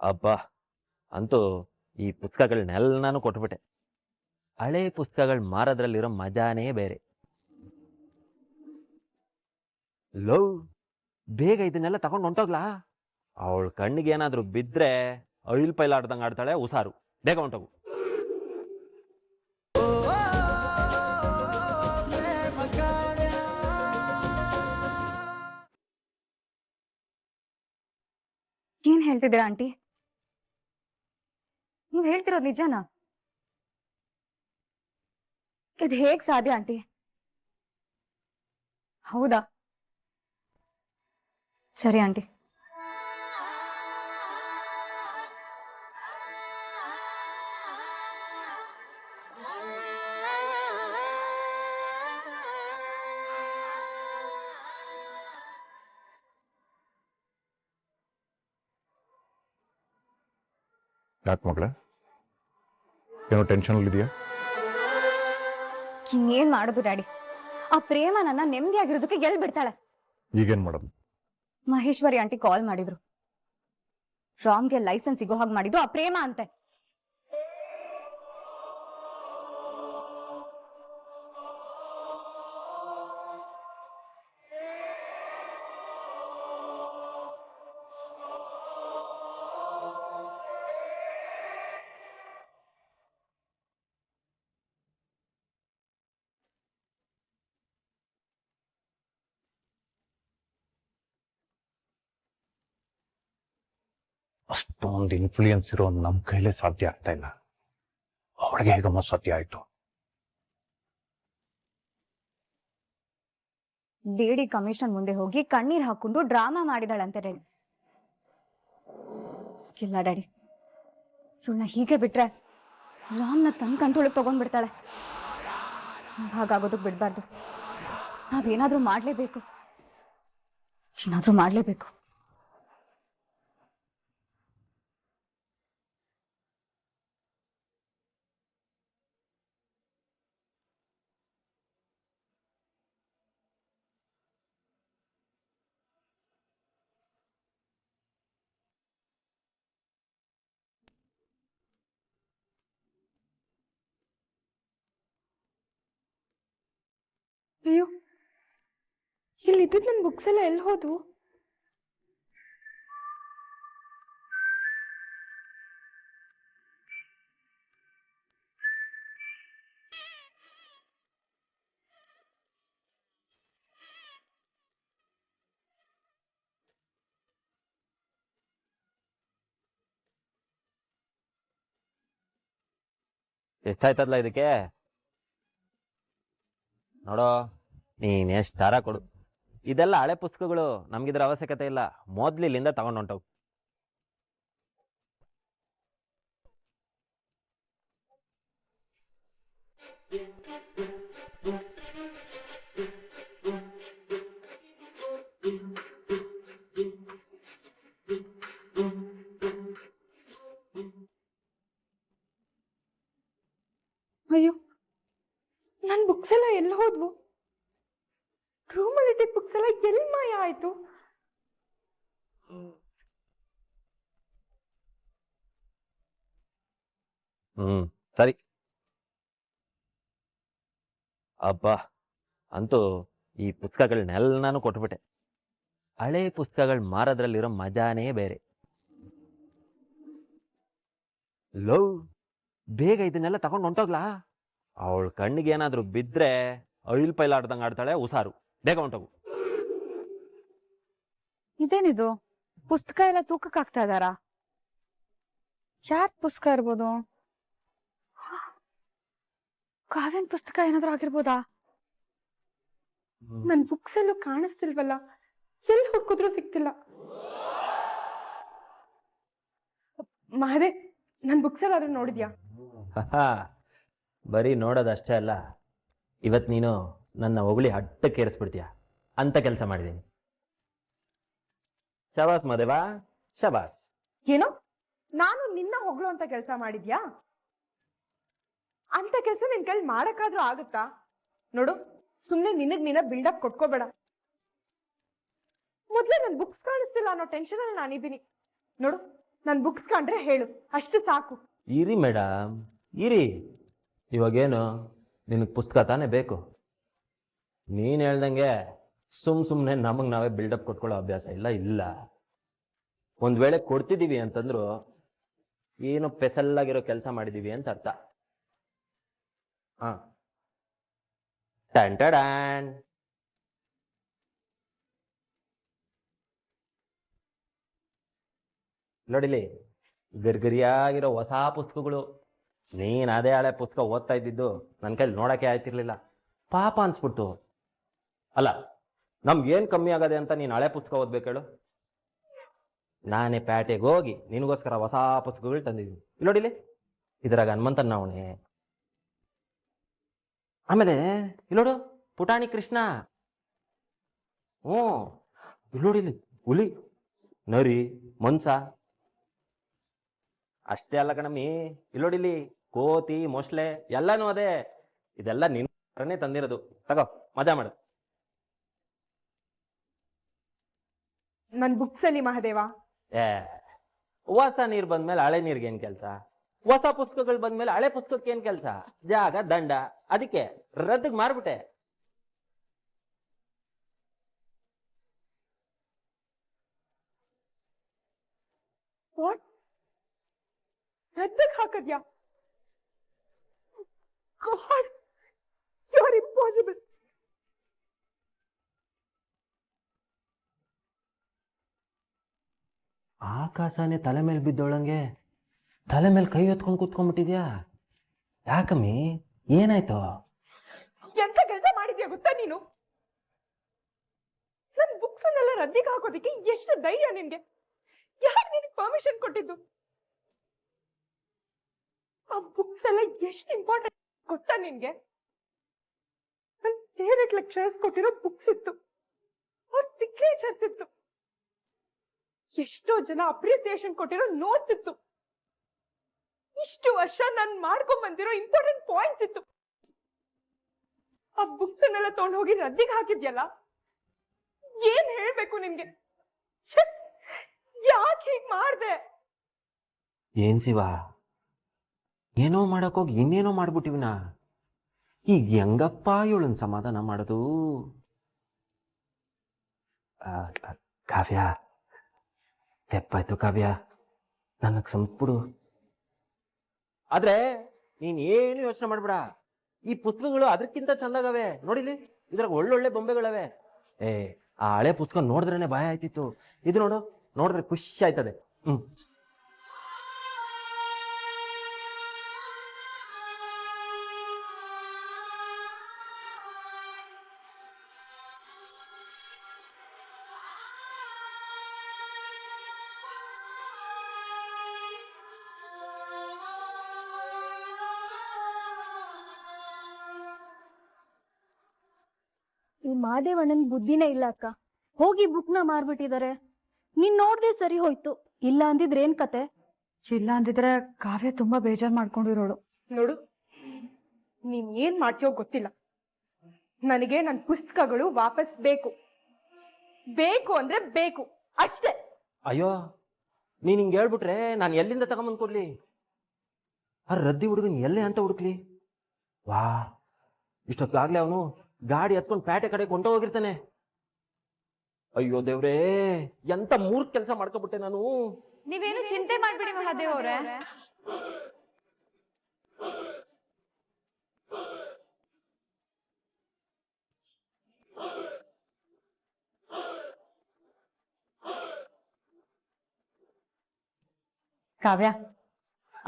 ಅಬ್ಬಾ! ಅಂತೂ ಈ ಪುಸ್ತಕಗಳನ್ನೆಲ್ಲನೂ ಕೊಟ್ಬಿಟ್ಟೆ. ಹಳೆ ಪುಸ್ತಕಗಳು ಮಾರೋದ್ರಲ್ಲಿರೋ ಮಜಾನೇ ಬೇರೆ. ಲವ್, ಬೇಗ ಇದನ್ನೆಲ್ಲ ತಗೊಂಡು ಹೊಂಟೋಗ್ಲಾ? ಅವಳ ಕಣ್ಣಿಗೆ ಏನಾದರೂ ಬಿದ್ದರೆ ಆಯಿಲ್ ಪೈಲ್ ಆಡ್ದಂಗೆ ಆಡ್ತಾಳೆ. ಹುಷಾರು, ಬೇಗ ಹೊಂಟೋಗು. ಏನ್ ಹೇಳ್ತಿದ್ದೀರಾ ಆಂಟಿ? ನೀವ್ ಹೇಳ್ತಿರೋದು ನಿಜನಾ? ಇದು ಹೇಗ್ ಸಾಧ್ಯ ಆಂಟಿ? ಹೌದಾ? ಸರಿ ಆಂಟಿ. ಯಾಕೆ ಮಗಳೇ, ಏನೋ ಟೆನ್ಷನಲ್ಲಿದೆಯಾ? ಇನ್ನೇನ್ ಮಾಡೋದು ಡ್ಯಾಡಿ? ಆ ಪ್ರೇಮ ನನ್ನ ನೆಮ್ಮದಿ ಆಗಿರೋದಕ್ಕೆ ಎಲ್ ಬಿಡ್ತಾಳೆ? ಈಗೇನು ಮಾಡೋದು? ಮಹೇಶ್ವರಿ ಆಂಟಿ ಕಾಲ್ ಮಾಡಿದ್ರು. ರಾಮ್ಗೆ ಲೈಸೆನ್ಸ್ ಸಿಗೋ ಹಾಗೆ ಮಾಡಿದ್ದು ಆ ಪ್ರೇಮ ಅಂತೆ. ಅಷ್ಟೊಂದು ಇನ್ಫ್ಲೂಯೆನ್ಸ್ ಇರೋ ನಮ್ಮ ಕೈಲೇ ಸಾಧ್ಯ ಆಗ್ತಾ ಇಲ್ಲ. ಅವಳಿಗೆ ಹೇಗಮ್ಮ ಸಾಧ್ಯ ಆಯ್ತು? ಲೇಡಿ ಕಮಿಷನರ್ ಮುಂದೆ ಹೋಗಿ ಕಣ್ಣೀರ್ ಹಾಕೊಂಡು ಡ್ರಾಮಾ ಮಾಡಿದಾಳಂತೆ ಡ್ಯಾಡಿ. ಇಲ್ಲ ಡ್ಯಾಡಿ, ಇವಳನ್ನ ಹೀಗೆ ಬಿಟ್ರೆ ರಾಮ್ನ ತನ್ನ ಕಂಟ್ರೋಲಿಗೆ ತಗೊಂಡ್ಬಿಡ್ತಾಳೆ. ಹಾಗಾಗೋದಕ್ಕೆ ಬಿಡ್ಬಾರ್ದು. ನಾವೇನಾದ್ರೂ ಮಾಡ್ಲೇಬೇಕು. ಏನಾದ್ರೂ ಮಾಡ್ಲೇಬೇಕು. ಅಯ್ಯೋ, ಇಲ್ಲಿದ್ದಿದ್ದು ನನ್ನ ಬುಕ್ಸ್ ಎಲ್ಲ ಎಲ್ಲಿ ಹೋದ್ವು? ಎಷ್ಟಾಯ್ತದ್ಲ ಇದಕ್ಕೆ? ನೋಡೋ, ನೀನು ಎಷ್ಟಾರ ಕೊಡು. ಇದೆಲ್ಲ ಹಳೆ ಪುಸ್ತಕಗಳು, ನಮ್ಗಿದ್ರ ಅವಶ್ಯಕತೆ ಇಲ್ಲ. ಮೊದ್ಲು ಇಲ್ಲಿಂದ ತಗೊಂಡು ಹೊಂಟೋಗು. ಅಯ್ಯೋ, ನನ್ನ ಬುಕ್ಸ್ ಎಲ್ಲ ಎಲ್ಲಿ ಹೋದ್ವು? ರೂಮಲ್ಲಿ ಇಟ್ಟಿದ್ದ ಬುಕ್ಸ್ ಎಲ್ಲ ಎಲ್ಲಿ ಮಾಯ ಆಯ್ತು? ಸರಿ. ಅಬ್ಬಾ! ಅಂತೂ ಈ ಪುಸ್ತಕಗಳನ್ನೆಲ್ಲನೂ ಕೊಟ್ಬಿಟ್ಟೆ. ಹಳೆ ಪುಸ್ತಕಗಳು ಮಾರೋದ್ರಲ್ಲಿರೋ ಮಜಾನೇ ಬೇರೆ. ಲವ್, ಬೇಗ ಇದನ್ನೆಲ್ಲ ತಗೊಂಡು ಹೊಂಟೋಗ್ಲಾ? ಅವಳ ಕಣ್ಣಿಗೆ ಏನಾದರೂ ಬಿದ್ದರೆ ಆಯಿಲ್ ಪೈಲ್ ಆಡ್ದಂಗೆ ಆಡ್ತಾಳೆ. ಹುಷಾರು, ಬೇಗ ಹೊಂಟೋಗು. ಇದೇನಿದು? ಪುಸ್ತಕ ಎಲ್ಲ ತೂಕಕ್ಕೆ ಹಾಕ್ತಾ ಇದಾರಾ? ಯಾರ್ ಪುಸ್ತಕ ಇರ್ಬೋದು? ಕಾವ್ಯನ್ ಪುಸ್ತಕ ಏನಾದ್ರೂ ಆಗಿರ್ಬೋದಾ? ನನ್ ಬುಕ್ಸ್ ಎಲ್ಲೂ ಕಾಣಿಸ್ತಿಲ್ವಲ್ಲ, ಎಲ್ಲಿ ಹುಡುಕಿದ್ರು ಸಿಗ್ತಿಲ್ಲ. ಮಹದೇ, ನನ್ ಬುಕ್ಸ್ ಎಲ್ಲಾದ್ರೂ ನೋಡಿದ್ಯಾ? ಬರೀ ನೋಡೋದಷ್ಟೇ ಅಲ್ಲ, ಇವತ್ತು ನೀನು ನನ್ನ ಹೊಗಳಿ ಅಟ್ಟಕ್ಕೇರಿಸ್ಬಿಡ್ತೀಯ ಅಂತ ಕೆಲಸ ಮಾಡಿದ್ದೀನಿ. ಶಬಾಸ್ ಮದೇವಾ, ಶಬಾಸ್. ಏನೋ ನಾನು ನಿನ್ನ ಹೊಗಳು ಅಂತ ಕೆಲಸ ಮಾಡಿದ್ಯಾ? ಅಂತ ಕೆಲಸ ನಿನ್ ಕೈಲಿ ಮಾಡಕ್ಕಾದ್ರೂ ಆಗುತ್ತಾ? ನೋಡು, ಸುಮ್ನೆ ನಿನಗ್ ನೀನ ಬಿಲ್ಡಪ್ ಕೊಟ್ಕೋಬೇಡ. ಮೊದ್ಲೇ ನನ್ ಬುಕ್ಸ್ ಕಾಣಿಸ್ತಿಲ್ಲ ಅನ್ನೋ ಟೆನ್ಷನ್ ಅಲ್ಲಿ ನಾನಿದ್ದೀನಿ. ನೋಡು, ನನ್ ಬುಕ್ಸ್ ಕಂಡ್ರೆ ಹೇಳು, ಅಷ್ಟು ಸಾಕು. ಇರಿ ಮೇಡಮ್, ಇರಿ. ಇವಾಗೇನು ನಿನಗೆ ಪುಸ್ತಕ ತಾನೇ ಬೇಕು? ನೀನು ಹೇಳ್ದಂಗೆ ಸುಮ್ಮನೆ ನಮಗೆ ನಾವೇ ಬಿಲ್ಡಪ್ ಕೊಟ್ಕೊಳ್ಳೋ ಅಭ್ಯಾಸ ಇಲ್ಲ. ಒಂದು ವೇಳೆ ಕೊಡ್ತಿದ್ದೀವಿ ಅಂತಂದ್ರು ಏನು ಪೆಸಲ್ಲಾಗಿರೋ ಕೆಲಸ ಮಾಡಿದೀವಿ ಅಂತ ಅರ್ಥ. ಹಾ, ಟನ್ ನೋಡಿಲಿ, ಗರ್ಗರಿಯಾಗಿರೋ ಹೊಸ ಪುಸ್ತಕಗಳು. ನೀನ್ ಅದೇ ಹಳೆ ಪುಸ್ತಕ ಓದ್ತಾ ಇದ್ದಿದ್ದು ನನ್ನ ಕೈಲಿ ನೋಡಕ್ಕೆ ಆಯ್ತಿರ್ಲಿಲ್ಲ. ಪಾಪ ಅನ್ಸ್ಬಿಡ್ತು. ಅಲ್ಲ, ನಮ್ಗೇನ್ ಕಮ್ಮಿ ಆಗದೆ ಅಂತ ನೀನ್ ಹಳೆ ಪುಸ್ತಕ ಓದ್ಬೇಕು ಹೇಳು? ನಾನೇ ಪ್ಯಾಟೆಗೆ ಹೋಗಿ ನಿನಗೋಸ್ಕರ ಹೊಸ ಪುಸ್ತಕಗಳು ತಂದಿದ್ದೀನಿ. ಇಲ್ಲಿ ನೋಡಿಲಿ, ಇದ್ರಾಗ ಹನುಮಂತನ ಅವಣೆ. ಆಮೇಲೆ ಇಲ್ಲೋಡು, ಪುಟಾಣಿ ಕೃಷ್ಣ. ಇಲ್ಲಿ ನೋಡಿಲಿ, ಹುಲಿ, ನರಿ, ಮನ್ಸ. ಅಷ್ಟೇ ಅಲ್ಲ ಕಣಮ್ಮಿ, ಇಲ್ಲಿ ನೋಡಿಲಿ, ಕೋತಿ, ಮೊಸಳೆ ಎಲ್ಲಾನು ಅದೇ. ಇದೆಲ್ಲ ನಿನ್ನೆ ತಂದಿರೋದು. ತಗೋ, ಮಜಾ ಮಾಡು. ನನ್ ಬುಕ್ಸ್ ಅಲ್ಲಿ ಮಹಾದೇವ. ಹೊಸ ನೀರ್ ಬಂದ್ಮೇಲೆ ಹಳೆ ನೀರ್ಗೆ ಏನ್ ಕೆಲ್ಸ? ಹೊಸ ಪುಸ್ತಕಗಳು ಬಂದ್ಮೇಲೆ ಹಳೆ ಪುಸ್ತಕಕ್ಕೆ ಏನ್ ಕೆಲ್ಸ? ಜಾಗ ದಂಡ. ಅದಕ್ಕೆ ರದ್ದಗ್ ಮಾರ್ಬಿಟ್ಟೆ. ವಾಟ್? ರದ್ದಕ್ ಹಾಕದ್ಯಾ? God, you're impossible. ಆಕಾಶನೇ ತಲೆ ಮೇಲೆ ಬಿದ್ದೋಳಂಗೆ ತಲೆ ಮೇಲೆ ಕೈ ಹೊತ್ಕೊಂಡು ಕೂತ್ಕೊಂಡ್ಬಿಟ್ಟಿದ್ಯಾ? ಯಾಕಮ್ಮಿ, ಏನಾಯ್ತು? ಎಂತ ಕೆಲಸ ಮಾಡಿದ್ಯಾ ಗೊತ್ತಾ ನೀನು? ನನ್ ಬುಕ್ಸ್ ಅನ್ನೆಲ್ಲ ರದ್ದಿಗೆ ಹಾಕೋದಿಕ್ಕೆ ಎಷ್ಟು ಧೈರ್ಯ ನಿನ್ಗೆ? ಯಾರು ನಿನಗೆ ಪರ್ಮಿಷನ್ ಕೊಟ್ಟಿದ್ದು? ಆ ಬುಕ್ಸ್ ಎಲ್ಲ ಎಷ್ಟು ಇಂಪಾರ್ಟೆಂಟ್ ಗೊತ್ತಾ ನಿನ್ಗೆ? ನನ್ ಫೇವರೇಟ್ ಲೆಕ್ಚರರ್ಸ್ ಕೊಟ್ಟಿರೋ ಬುಕ್ಸ್ ಇತ್ತು, ಅವ್ರ ಸಿಗ್ನೇಚರ್ಸ್ ಇತ್ತು, ಎಷ್ಟೋ ಜನ ಅಪ್ರಿಸಿಯೇಷನ್ ಕೊಟ್ಟಿರೋ ನೋಟ್ಸ್ ಇತ್ತು, ಇಷ್ಟು ವರ್ಷ ನಾನು ಮಾಡ್ಕೊಂಡ್ ಬಂದಿರೋ ಇಂಪಾರ್ಟೆಂಟ್ ಪಾಯಿಂಟ್ಸ್ ಇತ್ತು. ಆ ಬುಕ್ಸ್ ಅನ್ನೆಲ್ಲ ತಗೊಂಡು ಹೋಗಿ ರದ್ದಿಗೆ ಹಾಕಿದ್ಯಲ್ಲ, ಏನ್ ಹೇಳ್ಬೇಕು ನಿನ್ಗೆ? ಯಾಕೆ ಹೀಗ್ ಮಾಡ್ದೆ? ಏನ್ ಶಿವ, ಏನೋ ಮಾಡಕ್ಕೋಗಿ ಇನ್ನೇನೋ ಮಾಡ್ಬಿಟ್ಟಿವಿನ. ಈಗ ಹೆಂಗಪ್ಪ ಇವಳನ್ ಸಮಾಧಾನ ಮಾಡೋದು? ಕಾವ್ಯ, ತೆಪ್ಪಾಯ್ತು ಕಾವ್ಯ, ನನಗ್ ಸಂಪುಡು. ಆದ್ರೆ ನೀನ್ ಏನು ಯೋಚನೆ ಮಾಡ್ಬೇಡ. ಈ ಪುಸ್ತಕಗಳು ಅದಕ್ಕಿಂತ ಚಂದಾಗವೆ. ನೋಡಿಲಿ, ಇದ್ರಾಗ ಒಳ್ಳೊಳ್ಳೆ ಬೊಂಬೆಗಳವೆ. ಆ ಹಳೆ ಪುಸ್ತಕ ನೋಡಿದ್ರೇನೆ ಭಯ ಆಯ್ತಿತ್ತು. ಇದು ನೋಡಿದ್ರೆ ಖುಷಿ ಆಯ್ತದೆ. ಈ ಮಾದೇವಣ್ಣನ್ ಬುದ್ಧಿನೇ ಇಲ್ಲ ಅಕ್ಕ. ಹೋಗಿ ಬುಕ್ನ ಮಾರ್ಬಿಟ್ಟಿದ್ದಾರೆ. ನೀನ್ ನೋಡ್ದೆ ಸರಿ ಹೋಯ್ತು, ಇಲ್ಲ ಅಂದಿದ್ರೆ ಏನ್ ಕತೆ? ಇಲ್ಲ ಅಂದಿದ್ರೆ ಕಾವ್ಯ ತುಂಬಾ ಬೇಜಾರ್ ಮಾಡ್ಕೊಂಡಿರೋಳು. ನೋಡು, ನೀನ್ ಏನ್ ಮಾಡ್ತೀಯೋ ಗೊತ್ತಿಲ್ಲ, ನನಗೆ ನನ್ ಪುಸ್ತಕಗಳು ವಾಪಸ್ ಬೇಕು. ಬೇಕು ಅಂದ್ರೆ ಬೇಕು, ಅಷ್ಟೇ. ಅಯ್ಯೋ, ನೀನ್ ಹಿಂಗ್ ಹೇಳ್ಬಿಟ್ರೆ ನಾನು ಎಲ್ಲಿಂದ ತಗೊಂಬಂದ್ ಕೊಡ್ಲಿ? ಆ ರದ್ದಿ ಹುಡುಗನ್ ಎಲ್ಲೇ ಅಂತ ಹುಡುಕ್ಲಿ? ವಾ, ಇಷ್ಟೊತ್ತಾಗ್ಲೇ ಅವನು ಗಾಡಿ ಹತ್ಕೊಂಡು ಪ್ಯಾಟೆ ಕಡೆ ಕೊಂಡ ಹೋಗಿರ್ತಾನೆ. ಅಯ್ಯೋ ದೇವ್ರೇ, ಎಂತ ಮೂರ್ಖ ಕೆಲಸ ಮಾಡ್ಕೊಬಿಟ್ಟೆ ನಾನು. ನೀವೇನು ಚಿಂತೆ ಮಾಡ್ಬಿಡಿ ಮಹಾದೇವ್ ಅವ್ರೆ. ಕಾವ್ಯ,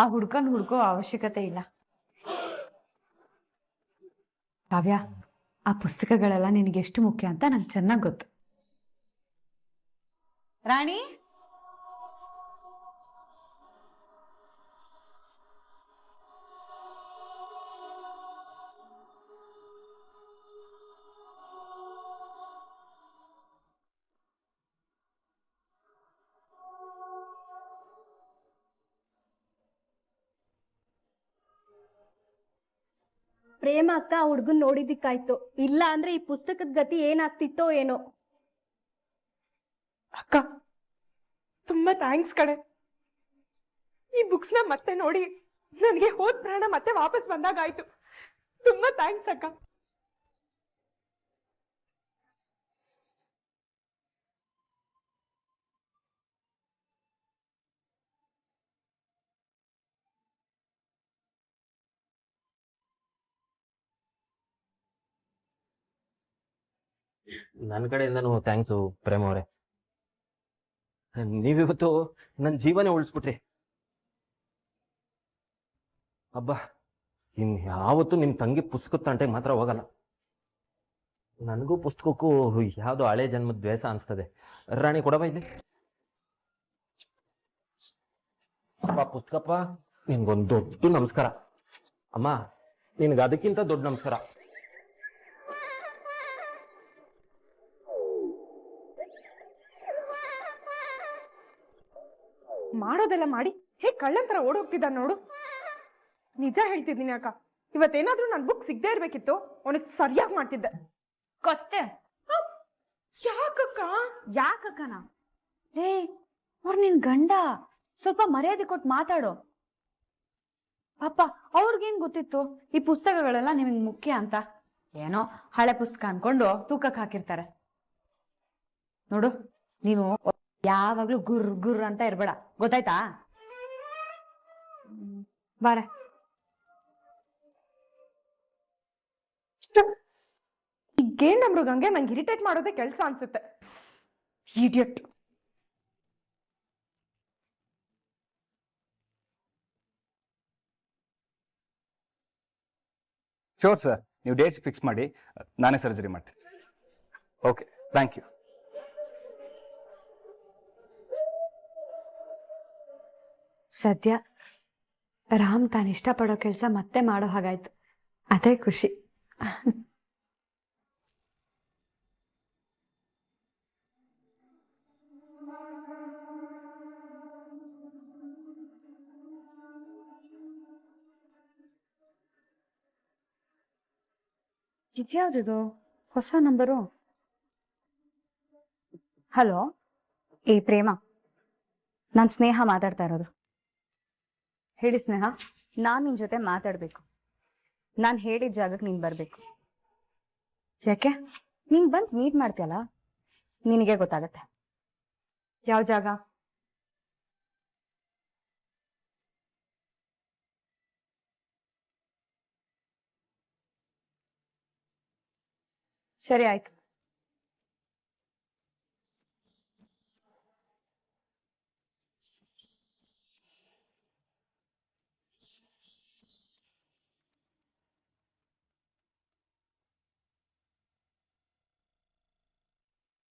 ಆ ಹುಡ್ಕನ್ ಹುಡ್ಕೋ ಅವಶ್ಯಕತೆ ಇಲ್ಲ. ಕಾವ್ಯ, ಆ ಪುಸ್ತಕಗಳೆಲ್ಲ ನಿನಗೆ ಎಷ್ಟು ಮುಖ್ಯ ಅಂತ ನಂಗೆ ಚೆನ್ನಾಗಿ ಗೊತ್ತು. ರಾಣಿ, ಪ್ರೇಮ ಅಕ್ಕ ಆ ಹುಡ್ಗನ್ ನೋಡಿದಿಕ್ಕಾಯ್ತು, ಇಲ್ಲ ಅಂದ್ರೆ ಈ ಪುಸ್ತಕದ ಗತಿ ಏನಾಗ್ತಿತ್ತೋ ಏನೋ. ಅಕ್ಕ, ತುಂಬಾ ಥ್ಯಾಂಕ್ಸ್ ಕಡೆ. ಬುಕ್ಸ್ ನ ಮತ್ತೆ ನೋಡಿ ನನಗೆ ಹೋದ್ ಪ್ರಾಣ ಮತ್ತೆ ವಾಪಸ್ ಬಂದಾಗಾಯ್ತು. ತುಂಬಾ ಥ್ಯಾಂಕ್ಸ್ ಅಕ್ಕ. ನನ್ನ ಕಡೆಯಿಂದನೂ ಥ್ಯಾಂಕ್ಸು ಪ್ರೇಮ್ ಅವರೇ. ನೀವಿವತ್ತು ನನ್ನ ಜೀವನೇ ಉಳಿಸ್ಬಿಟ್ರಿ. ಅಬ್ಬಾ, ಇನ್ ಯಾವತ್ತೂ ನಿಮ್ ತಂಗಿ ಪುಸ್ತಕದ ತಂಟೆಗೆ ಮಾತ್ರ ಹೋಗಲ್ಲ. ನನಗೂ ಪುಸ್ತಕಕ್ಕೂ ಯಾವ್ದೋ ಹಳೆ ಜನ್ಮದ ದ್ವೇಷ ಅನ್ಸ್ತದೆ. ರಾಣಿ ಕೊಡಬಾ ಇಲ್ಲಿ. ಅಪ್ಪ ಪುಸ್ತಕಪ್ಪ, ನಿನ್ಗೊಂದು ದೊಡ್ಡ ನಮಸ್ಕಾರ. ಅಮ್ಮ, ನಿನ್ಗೆ ಅದಕ್ಕಿಂತ ದೊಡ್ಡ ನಮಸ್ಕಾರ. ಮಾಡೋದೆಲ್ಲ ಮಾಡಿ ಹೇಗ್ ಕಳ್ಳನ್ ತರ ಓಡೋಗ್ತಿದ್ದ ನೋಡು. ನಿಜ ಹೇಳ್ತಿದ್ದೀನಿ ಅಕ್ಕ, ಇವತ್ತೇನಾದ್ರೂ ನನ್ ಬುಕ್ ಸಿಗದೆ ಇರ್ಬೇಕಿತ್ತು, ಅವನಿಗೆ ಸರಿಯಾಗಿ ಮಾಡ್ತಿದ್ದೆ. ಕೊತ್ತೆ ಯಾಕಕ್ಕ? ಯಾಕಕ್ಕನ? ರೇ, ಅವ್ರ ನಿನ್ ಗಂಡ, ಸ್ವಲ್ಪ ಮರ್ಯಾದೆ ಕೊಟ್ಟು ಮಾತಾಡು. ಪಾಪ ಅವ್ರಿಗೇನ್ ಗೊತ್ತಿತ್ತು ಈ ಪುಸ್ತಕಗಳೆಲ್ಲ ನಿಮಗ್ ಮುಖ್ಯ ಅಂತ? ಏನೋ ಹಳೆ ಪುಸ್ತಕ ಅನ್ಕೊಂಡು ತೂಕಕ್ಕೆ ಹಾಕಿರ್ತಾರೆ. ನೋಡು, ನೀನು ಯಾವಾಗ್ಲೂ ಗುರ್ ಗುರ್ ಅಂತ ಇರ್ಬೇಡ, ಗೊತ್ತಾಯ್ತಾ? ಬಾರೆ. ಈ ಗೇಂಡ ಮೃಗಂಗೆ ನಂಗೆ ಇರಿಟೇಟ್ ಮಾಡೋದೇ ಕೆಲಸ ಅನ್ಸುತ್ತೆ. ಇಡಿಯಟ್. ಶೋರ್ ಸರ್, ನೀವು ಡೇಟ್ ಫಿಕ್ಸ್ ಮಾಡಿ, ನಾನೇ ಸರ್ಜರಿ ಮಾಡ್ತೀನಿ. Okay, thank you. ಸದ್ಯ ರಾಮ್ ತಾನು ಇಷ್ಟಪಡೋ ಕೆಲಸ ಮತ್ತೆ ಮಾಡೋ ಹಾಗಾಯ್ತು. ಅದೇ ಖುಷಿ. ಇದ್ಯಾವ್ದಿದು ಹೊಸ ನಂಬರು? ಹಲೋ, ಏ ಪ್ರೇಮ, ನಾನು ಸ್ನೇಹ ಮಾತಾಡ್ತಾ ಇರೋದು. ಹೇಳಿ ಸ್ನೇಹ. ನಾನು ನಿನ್ ಜೊತೆ ಮಾತಾಡ್ಬೇಕು. ನಾನು ಹೇಳಿದ ಜಾಗಕ್ಕೆ ನೀನ್ ಬರ್ಬೇಕು. ಯಾಕೆ? ನೀನ್ ಬಂದು ಮೀಟ್ ಮಾಡ್ತೀಯಲ್ಲ, ನಿನಗೆ ಗೊತ್ತಾಗತ್ತೆ. ಯಾವ ಜಾಗ? ಸರಿ ಆಯ್ತು.